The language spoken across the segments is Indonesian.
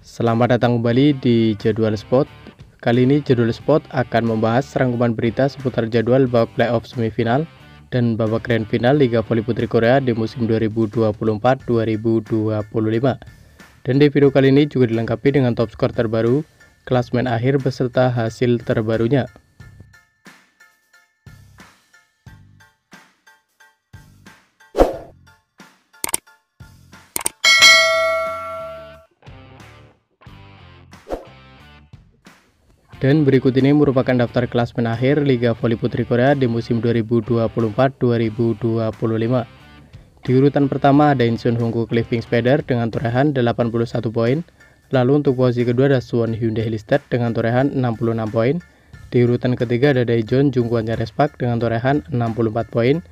Selamat datang kembali di Jadwal Sport. Kali ini Jadwal Sport akan membahas rangkuman berita seputar jadwal babak playoff semifinal dan babak grand final Liga Voli Putri Korea di musim 2024-2025. Dan di video kali ini juga dilengkapi dengan top skor terbaru, klasemen akhir beserta hasil terbarunya. Dan berikut ini merupakan daftar klasemen akhir Liga Voli Putri Korea di musim 2024-2025. Di urutan pertama ada Incheon Honggu Clipping Spider dengan torehan 81 poin. Lalu untuk posisi kedua ada Suwon Hyundai Hillstead dengan torehan 66 poin. Di urutan ketiga ada Daejeon Jungkwan Respak dengan torehan 64 poin.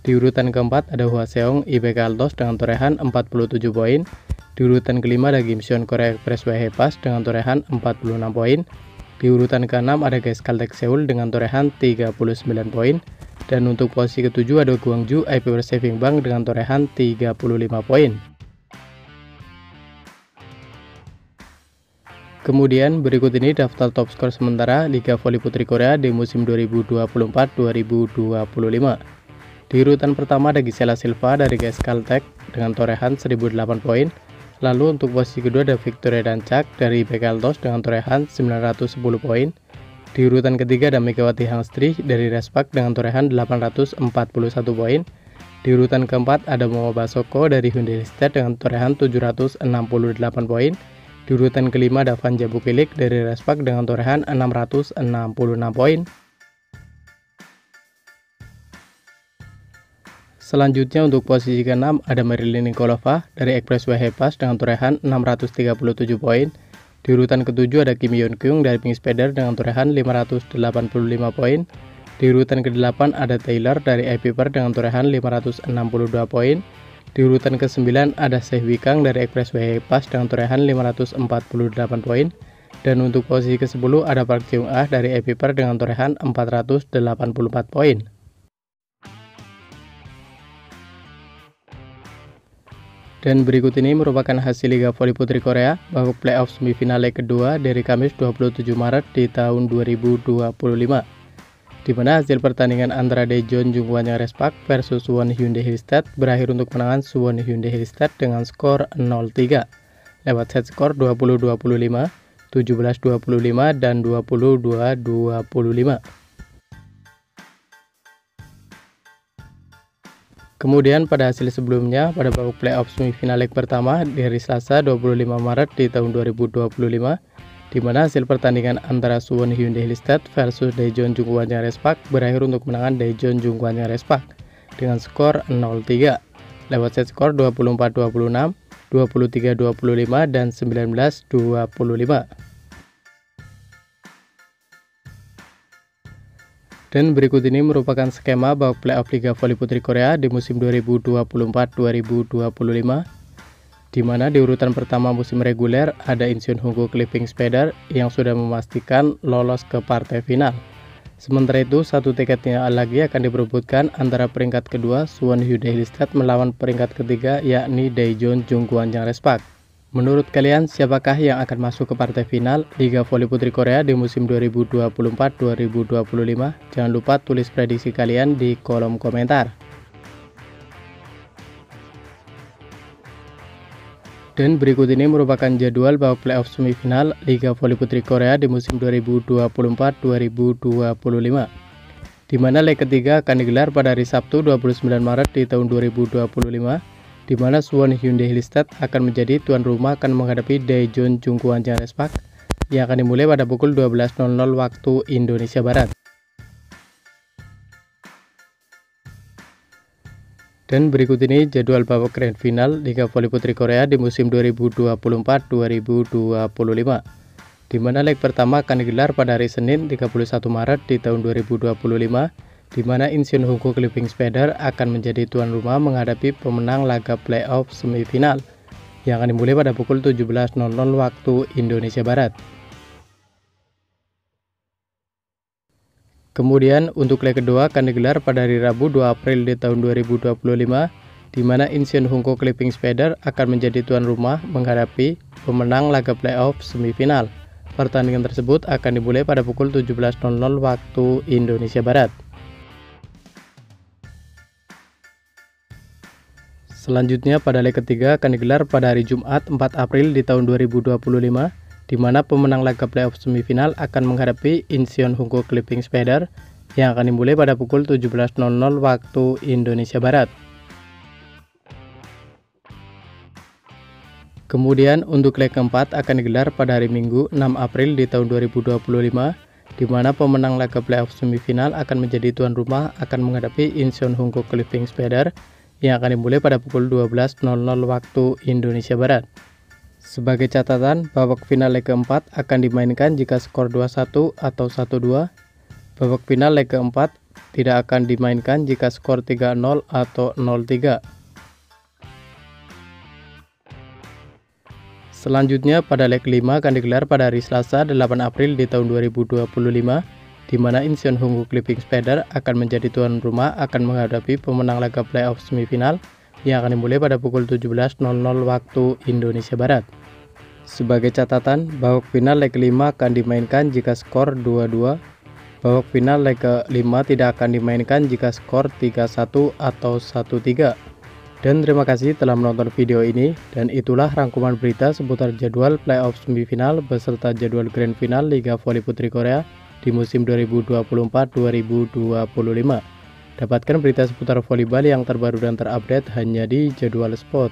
Di urutan keempat ada Hwaseong IBK Altos dengan torehan 47 poin. Di urutan kelima ada Gimseon Korea Expressway Hepas dengan torehan 46 poin. Di urutan ke-6 ada GS Caltech Seoul dengan torehan 39 poin. Dan untuk posisi ke-7 ada Gwangju IP Saving Bank dengan torehan 35 poin. Kemudian berikut ini daftar top skor sementara Liga Voli Putri Korea di musim 2024-2025. Di urutan pertama ada Gisela Silva dari GS Caltech dengan torehan 1008 poin. Lalu untuk posisi kedua ada Victoria Dancak dari IBK Altos dengan torehan 910 poin. Di urutan ketiga ada Megawati Hangstri dari Respak dengan torehan 841 poin. Di urutan keempat ada Momo Basoko dari Hyundai Hillstead dengan torehan 768 poin. Di urutan kelima ada Vanja Bukilik dari Respak dengan torehan 666 poin. Selanjutnya untuk posisi ke-6 ada Marilyn Nikolova dari Expressway Hepas dengan torehan 637 poin. Di urutan ke-7 ada Kim Yeon Kyung dari Pink Spider dengan torehan 585 poin. Di urutan ke-8 ada Taylor dari iPiper dengan torehan 562 poin. Di urutan ke-9 ada Sehwi Kang dari Expressway Hepas dengan torehan 548 poin. Dan untuk posisi ke-10 ada Park Jeong Ah dari iPiper dengan torehan 484 poin. Dan berikut ini merupakan hasil Liga Voli Putri Korea babak playoff semifinal leg kedua dari Kamis 27 Maret di tahun 2025. Di mana hasil pertandingan antara Daejeon Jungkwan Respak versus Suwon Hyundai Hillstead berakhir untuk kemenangan Suwon Hyundai Hillstead dengan skor 0-3 lewat set skor 20-25, 17-25 dan 22-25. Kemudian pada hasil sebelumnya pada babak playoff semifinal leg pertama di hari Selasa 25 Maret di tahun 2025, di mana hasil pertandingan antara Suwon Hyundai Hillstead versus Daejeon Jungkwan Respak berakhir untuk kemenangan Daejeon Jungkwan Respak dengan skor 0-3 lewat set skor 24-26, 23-25 dan 19-25. Dan berikut ini merupakan skema babak playoff Liga Voli Putri Korea di musim 2024-2025, di mana di urutan pertama musim reguler ada Incheon Honggu Clipping Spider yang sudah memastikan lolos ke partai final. Sementara itu, satu tiketnya lagi akan diperebutkan antara peringkat kedua Suwon Hyundai Hillstead melawan peringkat ketiga yakni Daejeon Jungkwan Respak. Menurut kalian, siapakah yang akan masuk ke partai final Liga Voli Putri Korea di musim 2024-2025? Jangan lupa tulis prediksi kalian di kolom komentar. Dan berikut ini merupakan jadwal babak playoff semifinal Liga Voli Putri Korea di musim 2024-2025. Di mana leg ketiga akan digelar pada hari Sabtu 29 Maret di tahun 2025. Di mana Suwon Hyundai Hillstead akan menjadi tuan rumah akan menghadapi Daejeon Jungkwan Respak yang akan dimulai pada pukul 12.00 waktu Indonesia Barat. Dan berikut ini jadwal babak grand final Liga Voli Putri Korea di musim 2024-2025, di mana leg pertama akan digelar pada hari Senin 31 Maret di tahun 2025. Di mana Incheon Honggu Clipping Spider akan menjadi tuan rumah menghadapi pemenang laga playoff semifinal yang akan dimulai pada pukul 17.00 waktu Indonesia Barat. Kemudian untuk leg kedua akan digelar pada hari Rabu 2 April di tahun 2025, di mana Incheon Hongko Clipping Spider akan menjadi tuan rumah menghadapi pemenang laga playoff semifinal. Pertandingan tersebut akan dimulai pada pukul 17.00 waktu Indonesia Barat. Selanjutnya pada leg ketiga akan digelar pada hari Jumat 4 April di tahun 2025, di mana pemenang laga playoff semifinal akan menghadapi Incheon Hongko Clipping Spider yang akan dimulai pada pukul 17.00 waktu Indonesia Barat. Kemudian untuk leg keempat akan digelar pada hari Minggu 6 April di tahun 2025, di mana pemenang laga playoff semifinal akan menjadi tuan rumah akan menghadapi Incheon Hongko Clipping Spider yang akan dimulai pada pukul 12.00 waktu Indonesia Barat. Sebagai catatan, babak final leg keempat akan dimainkan jika skor 2-1 atau 1-2. Babak final leg keempat tidak akan dimainkan jika skor 3-0 atau 0-3. Selanjutnya pada leg 5 akan digelar pada hari Selasa 8 April di tahun 2025, di mana Incheon Hongko Clipping Spider akan menjadi tuan rumah akan menghadapi pemenang laga playoff semifinal yang akan dimulai pada pukul 17.00 waktu Indonesia Barat. Sebagai catatan, babak final leg 5 akan dimainkan jika skor 2-2. Babak final leg ke-5 tidak akan dimainkan jika skor 3-1 atau 1-3. Dan terima kasih telah menonton video ini, dan itulah rangkuman berita seputar jadwal playoff semifinal beserta jadwal grand final Liga Voli Putri Korea di musim 2024-2025. Dapatkan berita seputar volleyball yang terbaru dan terupdate hanya di Jadwal Sport.